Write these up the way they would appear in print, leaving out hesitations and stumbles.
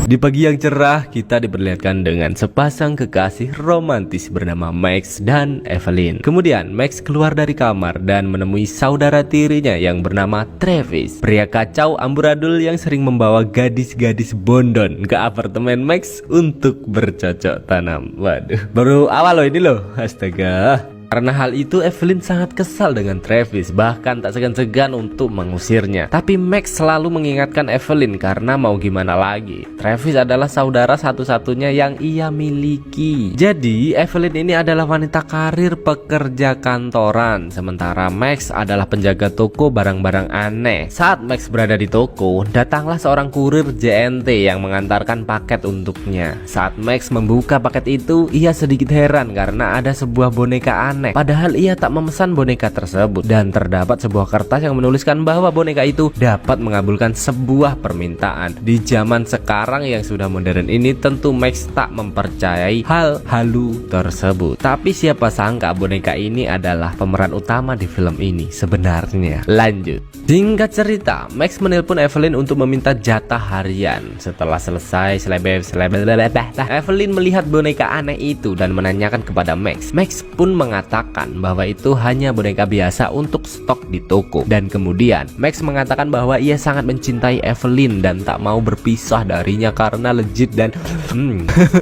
Di pagi yang cerah, kita diperlihatkan dengan sepasang kekasih romantis bernama Max dan Evelyn. Kemudian Max keluar dari kamar dan menemui saudara tirinya yang bernama Travis, pria kacau amburadul yang sering membawa gadis-gadis bondon ke apartemen Max untuk bercocok tanam. Waduh, baru awal loh ini loh, astaga. Karena hal itu Evelyn sangat kesal dengan Travis, bahkan tak segan-segan untuk mengusirnya. Tapi Max selalu mengingatkan Evelyn karena mau gimana lagi, Travis adalah saudara satu-satunya yang ia miliki. Jadi Evelyn ini adalah wanita karir pekerja kantoran, sementara Max adalah penjaga toko barang-barang aneh. Saat Max berada di toko, datanglah seorang kurir JNT yang mengantarkan paket untuknya. Saat Max membuka paket itu, ia sedikit heran karena ada sebuah boneka aneh. Padahal ia tak memesan boneka tersebut, dan terdapat sebuah kertas yang menuliskan bahwa boneka itu dapat mengabulkan sebuah permintaan. Di zaman sekarang yang sudah modern ini, tentu Max tak mempercayai hal halu tersebut. Tapi siapa sangka boneka ini adalah pemeran utama di film ini sebenarnya. Lanjut. Singkat cerita, Max menelpon Evelyn untuk meminta jatah harian. Setelah selesai Evelyn melihat boneka aneh itu dan menanyakan kepada Max. Max pun mengatakan bahwa itu hanya boneka biasa untuk stok di toko. Dan kemudian Max mengatakan bahwa ia sangat mencintai Evelyn dan tak mau berpisah darinya karena legit dan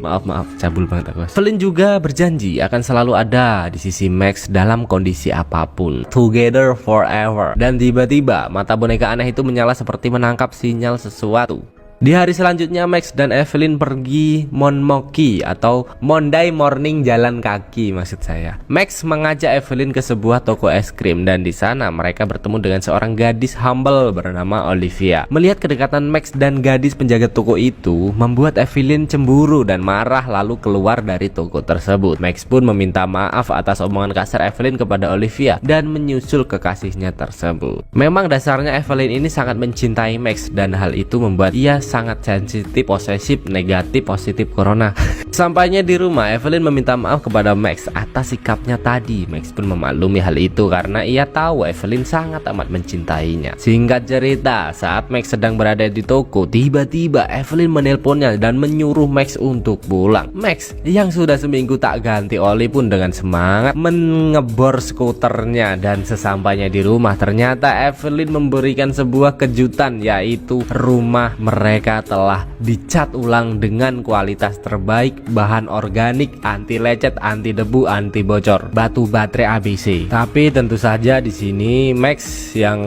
maaf cabul banget aku. Evelyn juga berjanji akan selalu ada di sisi Max dalam kondisi apapun, together forever. Dan tiba-tiba mata boneka aneh itu menyala seperti menangkap sinyal sesuatu. Di hari selanjutnya Max dan Evelyn pergi monmoki atau Monday morning jalan kaki maksud saya. Max mengajak Evelyn ke sebuah toko es krim dan di sana mereka bertemu dengan seorang gadis humble bernama Olivia. Melihat kedekatan Max dan gadis penjaga toko itu membuat Evelyn cemburu dan marah lalu keluar dari toko tersebut. Max pun meminta maaf atas omongan kasar Evelyn kepada Olivia dan menyusul kekasihnya tersebut. Memang dasarnya Evelyn ini sangat mencintai Max dan hal itu membuat ia sangat sensitif, posesif, negatif, positif corona. Sampainya di rumah, Evelyn meminta maaf kepada Max atas sikapnya tadi. Max pun memaklumi hal itu karena ia tahu Evelyn sangat amat mencintainya. Singkat cerita, saat Max sedang berada di toko, tiba-tiba Evelyn menelponnya dan menyuruh Max untuk pulang. Max yang sudah seminggu tak ganti oli pun dengan semangat mengebor skuternya, dan sesampainya di rumah ternyata Evelyn memberikan sebuah kejutan, yaitu rumah mereka telah dicat ulang dengan kualitas terbaik, bahan organik, anti lecet, anti debu, anti bocor, batu baterai ABC. Tapi tentu saja di sini Max yang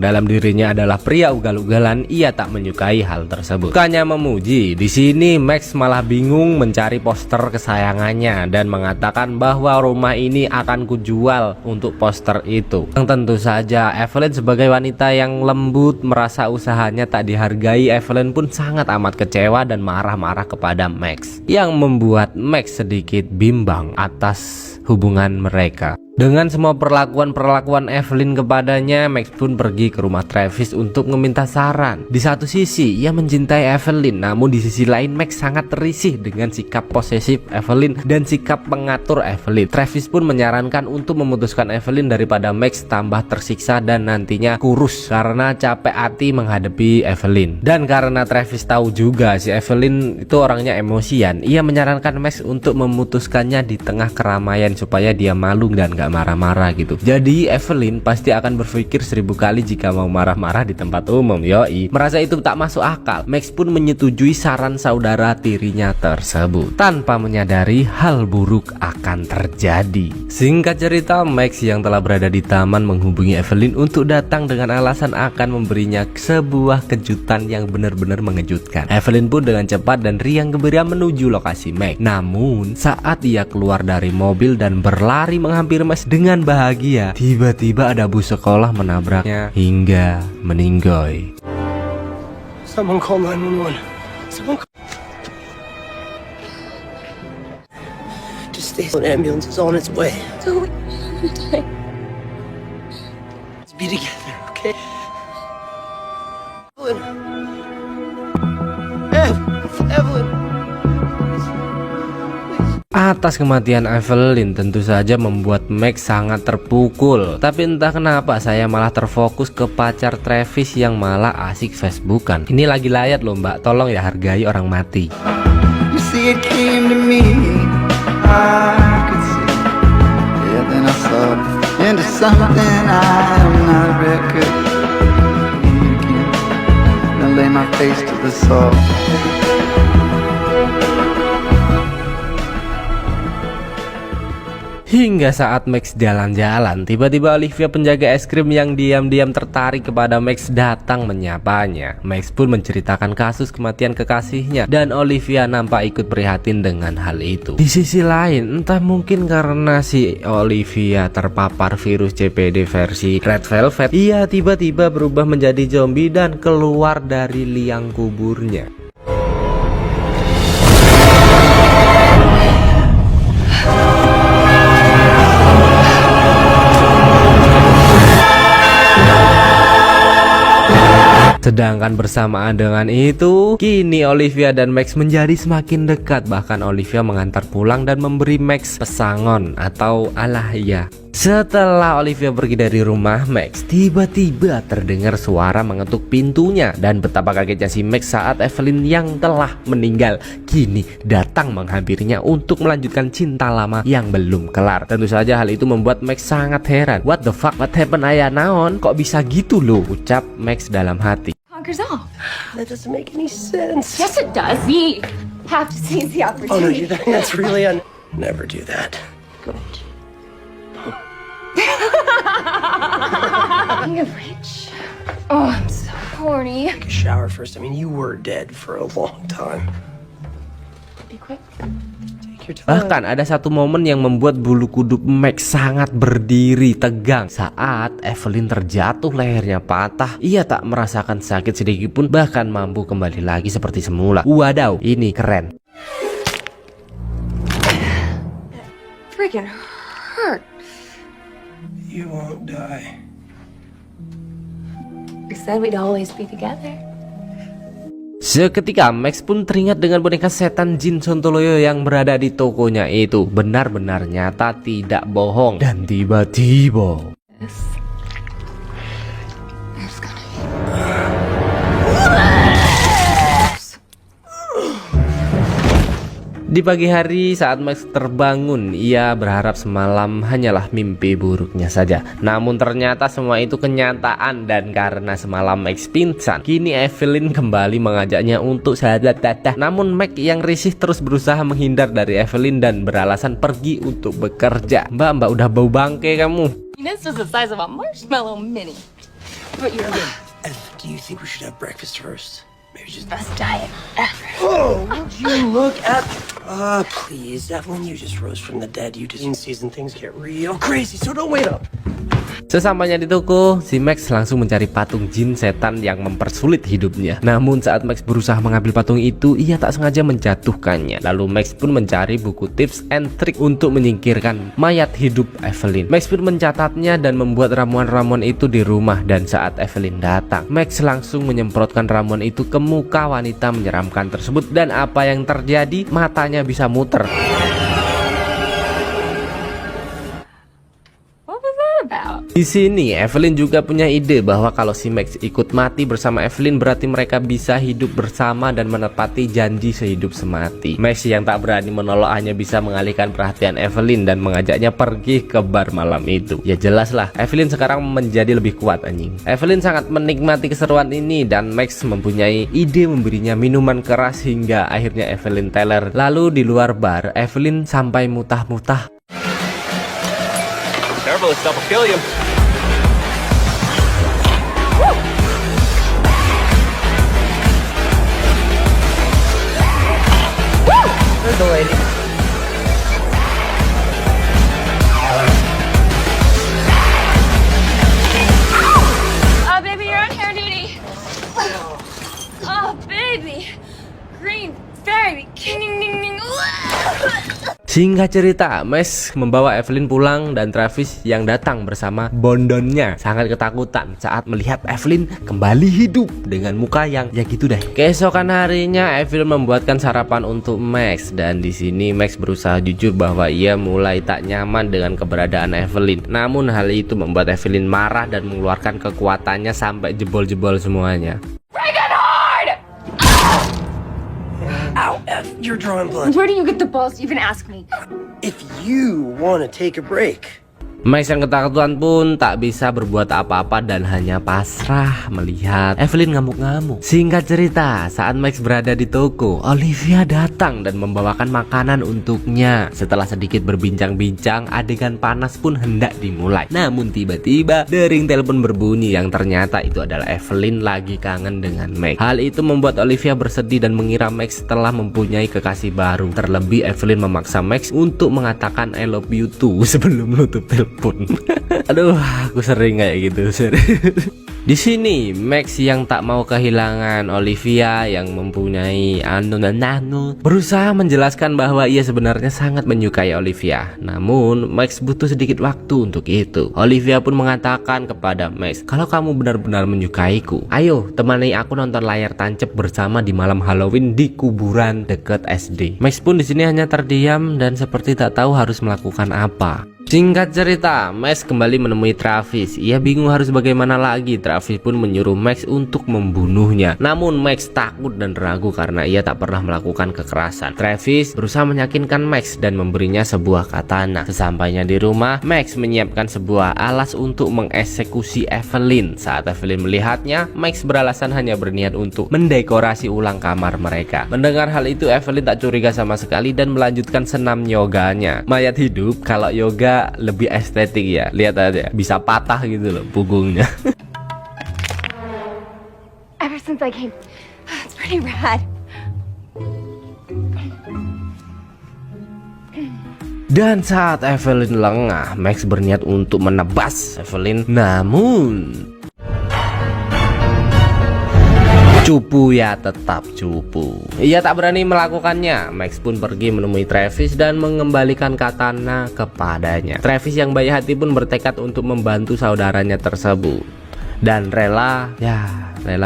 dalam dirinya adalah pria ugal-ugalan, ia tak menyukai hal tersebut. Bukannya memuji, di sini Max malah bingung mencari poster kesayangannya dan mengatakan bahwa rumah ini akan kujual untuk poster itu. Yang tentu saja Evelyn sebagai wanita yang lembut merasa usahanya tak dihargai. Evelyn pun sangat amat kecewa dan marah-marah kepada Max, yang membuat Max sedikit bimbang atas hubungan mereka. Dengan semua perlakuan Evelyn kepadanya, Max pun pergi ke rumah Travis untuk meminta saran. Di satu sisi ia mencintai Evelyn, namun di sisi lain Max sangat terrisih dengan sikap posesif Evelyn dan sikap mengatur Evelyn. Travis pun menyarankan untuk memutuskan Evelyn daripada Max tambah tersiksa dan nantinya kurus karena capek hati menghadapi Evelyn. Dan karena Travis tahu juga si Evelyn itu orangnya emosian, ia menyarankan Max untuk memutuskannya di tengah keramaian supaya dia malu dan gak marah-marah gitu. Jadi Evelyn pasti akan berpikir 1000 kali jika mau marah-marah di tempat umum. Yoi, merasa itu tak masuk akal, Max pun menyetujui saran saudara tirinya tersebut tanpa menyadari hal buruk akan terjadi. Singkat cerita, Max yang telah berada di taman menghubungi Evelyn untuk datang dengan alasan akan memberinya sebuah kejutan yang benar-benar mengejutkan. Evelyn pun dengan cepat dan riang gembira menuju lokasi Max. Namun saat ia keluar dari mobil dan berlari menghampiri Max dengan bahagia, tiba-tiba ada bus sekolah menabraknya hingga meninggoy. Someone call 911. Just stay. An ambulance is on its way. Go. Let's be together, okay? Evelyn. Atas kematian Evelyn tentu saja membuat Max sangat terpukul. Tapi entah kenapa saya malah terfokus ke pacar Travis yang malah asik Facebookan. Ini lagi layat loh mbak, tolong ya hargai orang mati. You see it came to me, I could see. Yeah, then I saw into something I am not record. Now lay my face to the soil. Hingga saat Max jalan-jalan, tiba-tiba Olivia penjaga es krim yang diam-diam tertarik kepada Max datang menyapanya. Max pun menceritakan kasus kematian kekasihnya dan Olivia nampak ikut prihatin dengan hal itu. Di sisi lain, entah mungkin karena si Olivia terpapar virus CPD versi Red Velvet, ia tiba-tiba berubah menjadi zombie dan keluar dari liang kuburnya. Sedangkan bersamaan dengan itu, kini Olivia dan Max menjadi semakin dekat. Bahkan Olivia mengantar pulang dan memberi Max pesangon atau alahya. Setelah Olivia pergi dari rumah Max, tiba-tiba terdengar suara mengetuk pintunya. Dan betapa kagetnya si Max saat Evelyn yang telah meninggal kini datang menghampirinya untuk melanjutkan cinta lama yang belum kelar. Tentu saja hal itu membuat Max sangat heran. What the fuck, what happened ayah naon? Kok bisa gitu loh, ucap Max dalam hati. Conquers all. That doesn't make any sense. Yes, it does. We have to seize the Oh no, opportunity. that's really never do that. Good. Being rich. Oh, I'm so horny. Take a shower first. I mean, you were dead for a long time. Be quick. Take your time. Bahkan ada satu momen yang membuat bulu kuduk Max sangat berdiri tegang saat Evelyn terjatuh, lehernya patah. Ia tak merasakan sakit sedikit pun, bahkan mampu kembali lagi seperti semula. Wadaw, ini keren. Freaking hurt. You won't die. We said we'd always be together. Seketika Max pun teringat dengan boneka setan Jin Sontoloyo yang berada di tokonya itu. Benar-benar nyata, tidak bohong. Dan tiba-tiba Yes. There's gonna be. di pagi hari saat Max terbangun, ia berharap semalam hanyalah mimpi buruknya saja. Namun ternyata semua itu kenyataan, dan karena semalam Max pingsan, kini Evelyn kembali mengajaknya untuk sahabat dadah. Namun Max yang risih terus berusaha menghindar dari Evelyn dan beralasan pergi untuk bekerja. Mbak udah bau bangke kamu. This is the size of a marshmallow mini. But you're the Do you think we should have breakfast first? Maybe just. best diet ever. Oh, would you look at? Please, Evelyn, you just rose from the dead. You just in season things get real crazy, so don't wait up. Sesampainya di toko, si Max langsung mencari patung jin setan yang mempersulit hidupnya. Namun saat Max berusaha mengambil patung itu, ia tak sengaja menjatuhkannya. Lalu Max pun mencari buku tips and trick untuk menyingkirkan mayat hidup Evelyn. Max pun mencatatnya dan membuat ramuan-ramuan itu di rumah. Dan saat Evelyn datang, Max langsung menyemprotkan ramuan itu ke muka wanita menyeramkan tersebut. Dan apa yang terjadi? Matanya bisa muter. Di sini Evelyn juga punya ide bahwa kalau si Max ikut mati bersama Evelyn berarti mereka bisa hidup bersama dan menepati janji sehidup semati. Max yang tak berani menolak hanya bisa mengalihkan perhatian Evelyn dan mengajaknya pergi ke bar malam itu. Ya jelas lah, Evelyn sekarang menjadi lebih kuat anjing. Evelyn sangat menikmati keseruan ini dan Max mempunyai ide memberinya minuman keras hingga akhirnya Evelyn teler. Lalu di luar bar, Evelyn sampai mutah-mutah. Careful, this stuff will kill you. There's the lady. Baby, you're on hair duty. Oh, baby. Green fairy. Ding, ding, ding. Singkat cerita, Max membawa Evelyn pulang dan Travis yang datang bersama bondonnya sangat ketakutan saat melihat Evelyn kembali hidup dengan muka yang ya gitu deh. Keesokan harinya, Evelyn membuatkan sarapan untuk Max dan di sini Max berusaha jujur bahwa ia mulai tak nyaman dengan keberadaan Evelyn. Namun hal itu membuat Evelyn marah dan mengeluarkan kekuatannya sampai jebol-jebol semuanya. Ow, you're drawing blood. Where do you get the balls to even ask me? If you want to take a break. Max yang ketakutan pun tak bisa berbuat apa-apa dan hanya pasrah melihat Evelyn ngamuk-ngamuk. Singkat cerita, saat Max berada di toko, Olivia datang dan membawakan makanan untuknya. Setelah sedikit berbincang-bincang, adegan panas pun hendak dimulai. Namun tiba-tiba dering telepon berbunyi yang ternyata itu adalah Evelyn lagi kangen dengan Max. Hal itu membuat Olivia bersedih dan mengira Max telah mempunyai kekasih baru. Terlebih Evelyn memaksa Max untuk mengatakan I love you too sebelum menutup telepon. Aduh, aku sering kayak gitu. Di sini Max yang tak mau kehilangan Olivia yang mempunyai nano berusaha menjelaskan bahwa ia sebenarnya sangat menyukai Olivia. Namun Max butuh sedikit waktu untuk itu. Olivia pun mengatakan kepada Max, kalau kamu benar-benar menyukaiku, ayo temani aku nonton layar tancap bersama di malam Halloween di kuburan dekat SD. Max pun di sini hanya terdiam dan seperti tak tahu harus melakukan apa. Singkat cerita, Max kembali menemui Travis. Ia bingung harus bagaimana lagi. Travis pun menyuruh Max untuk membunuhnya. Namun Max takut dan ragu karena ia tak pernah melakukan kekerasan. Travis berusaha meyakinkan Max dan memberinya sebuah katana. Sesampainya di rumah, Max menyiapkan sebuah alas untuk mengeksekusi Evelyn. Saat Evelyn melihatnya, Max beralasan hanya berniat untuk mendekorasi ulang kamar mereka. Mendengar hal itu, Evelyn tak curiga sama sekali dan melanjutkan senam yoganya. Mayat hidup, kalau yoga lebih estetik ya. Lihat aja, bisa patah gitu loh punggungnya. Ever since I came, it's pretty rad. Dan saat Evelyn lengah, Max berniat untuk menebas Evelyn. Namun cupu ya, tetap cupu. Ia tak berani melakukannya. Max pun pergi menemui Travis dan mengembalikan katana kepadanya. Travis yang baik hati pun bertekad untuk membantu saudaranya tersebut dan rela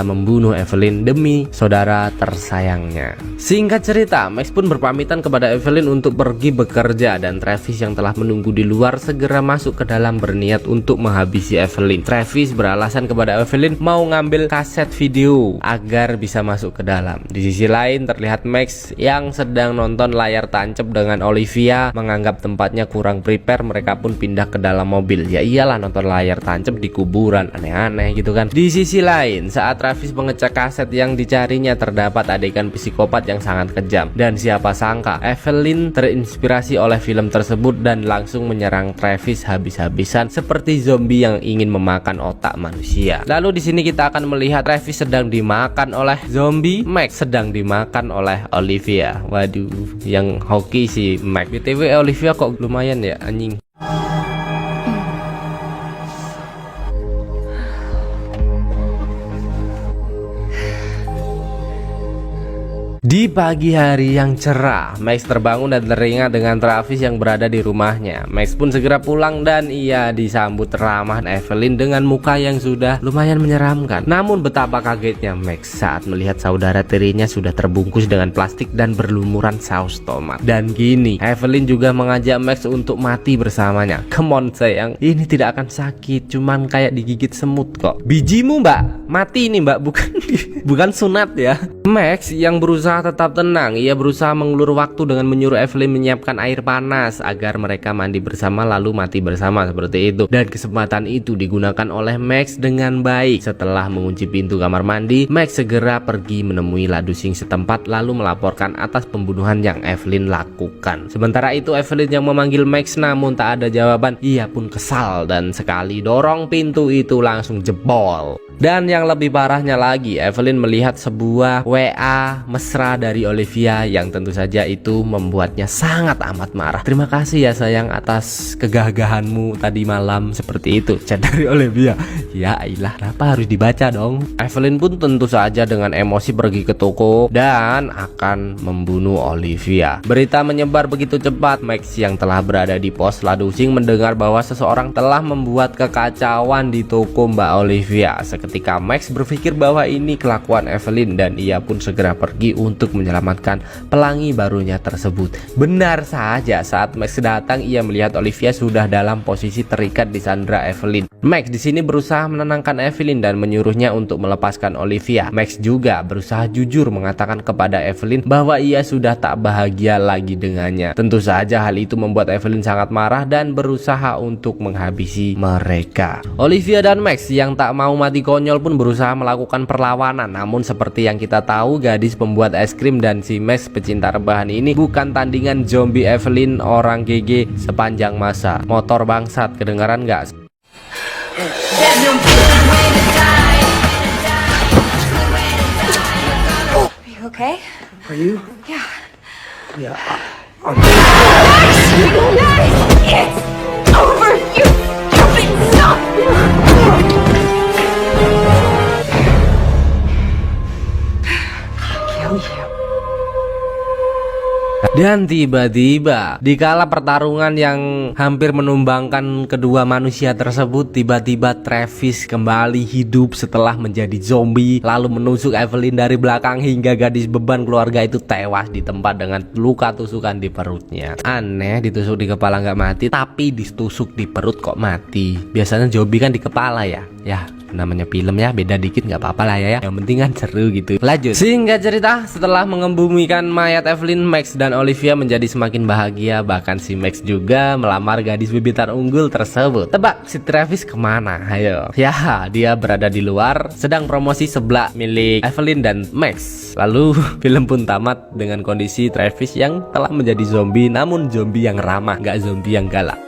membunuh Evelyn demi saudara tersayangnya. Singkat cerita, Max pun berpamitan kepada Evelyn untuk pergi bekerja dan Travis yang telah menunggu di luar segera masuk ke dalam berniat untuk menghabisi Evelyn. Travis beralasan kepada Evelyn mau ngambil kaset video agar bisa masuk ke dalam. Di sisi lain terlihat Max yang sedang nonton layar tancap dengan Olivia menganggap tempatnya kurang prepare. Mereka pun pindah ke dalam mobil. Ya iyalah, nonton layar tancap di kuburan, aneh-aneh gitu kan. Di sisi lain, saat Travis mengecek kaset yang dicarinya terdapat adegan psikopat yang sangat kejam. Dan siapa sangka Evelyn terinspirasi oleh film tersebut dan langsung menyerang Travis habis-habisan seperti zombie yang ingin memakan otak manusia. Lalu di sini kita akan melihat Travis sedang dimakan oleh zombie, Max sedang dimakan oleh Olivia. Waduh, yang hoki si Max. BTW Olivia kok lumayan ya anjing. Di pagi hari yang cerah, Max terbangun dan teringat dengan Travis yang berada di rumahnya. Max pun segera pulang dan ia disambut ramah Evelyn dengan muka yang sudah lumayan menyeramkan. Namun betapa kagetnya Max saat melihat saudara tirinya sudah terbungkus dengan plastik dan berlumuran saus tomat. Dan gini, Evelyn juga mengajak Max untuk mati bersamanya. Come on sayang, ini tidak akan sakit, cuman kayak digigit semut kok. Bijimu mbak, mati ini mbak, bukan sunat ya. Max yang berusaha tetap tenang. Ia berusaha mengulur waktu dengan menyuruh Evelyn menyiapkan air panas agar mereka mandi bersama lalu mati bersama seperti itu. Dan kesempatan itu digunakan oleh Max dengan baik. Setelah mengunci pintu kamar mandi, Max segera pergi menemui ladusing setempat lalu melaporkan atas pembunuhan yang Evelyn lakukan. Sementara itu Evelyn yang memanggil Max namun tak ada jawaban. Ia pun kesal dan sekali dorong pintu itu langsung jebol. Dan yang lebih parahnya lagi, Evelyn melihat sebuah WA mesra marah dari Olivia yang tentu saja itu membuatnya sangat amat marah. Terima kasih ya sayang atas kegagahanmu tadi malam, seperti itu chat dari Olivia. Ya ilah, kenapa harus dibaca dong? Evelyn pun tentu saja dengan emosi pergi ke toko dan akan membunuh Olivia. Berita menyebar begitu cepat. Max yang telah berada di pos Ladusing mendengar bahwa seseorang telah membuat kekacauan di toko Mbak Olivia. Seketika Max berpikir bahwa ini kelakuan Evelyn dan ia pun segera pergi untuk menyelamatkan pelangi barunya tersebut. Benar saja, saat Max datang ia melihat Olivia sudah dalam posisi terikat di sandra Evelyn. Max di sini berusaha menenangkan Evelyn dan menyuruhnya untuk melepaskan Olivia. Max juga berusaha jujur mengatakan kepada Evelyn bahwa ia sudah tak bahagia lagi dengannya. Tentu saja hal itu membuat Evelyn sangat marah dan berusaha untuk menghabisi mereka. Olivia dan Max yang tak mau mati konyol pun berusaha melakukan perlawanan. Namun seperti yang kita tahu, gadis pembuat es krim dan si Max pecinta rebahan ini bukan tandingan zombie Evelyn orang GG sepanjang masa. Motor bangsat, kedengaran nggak? Are you okay? Are you? Yeah. Yeah. It's over, you stupid son! Kill you. Dan tiba-tiba dikala pertarungan yang hampir menumbangkan kedua manusia tersebut, tiba-tiba Travis kembali hidup setelah menjadi zombie, lalu menusuk Evelyn dari belakang hingga gadis beban keluarga itu tewas di tempat dengan luka tusukan di perutnya. Aneh, ditusuk di kepala nggak mati, tapi ditusuk di perut kok mati. Biasanya zombie kan di kepala ya. Ya namanya film ya, beda dikit nggak apa-apa lah ya. Yang penting kan seru gitu. Lanjut. Singkat cerita, setelah mengebumikan mayat Evelyn, Max dan Olivia menjadi semakin bahagia. Bahkan si Max juga melamar gadis bibitan unggul tersebut. Tebak si Travis kemana? Ayo. Ya, dia berada di luar sedang promosi seblak milik Evelyn dan Max. Lalu film pun tamat dengan kondisi Travis yang telah menjadi zombie, namun zombie yang ramah, nggak zombie yang galak.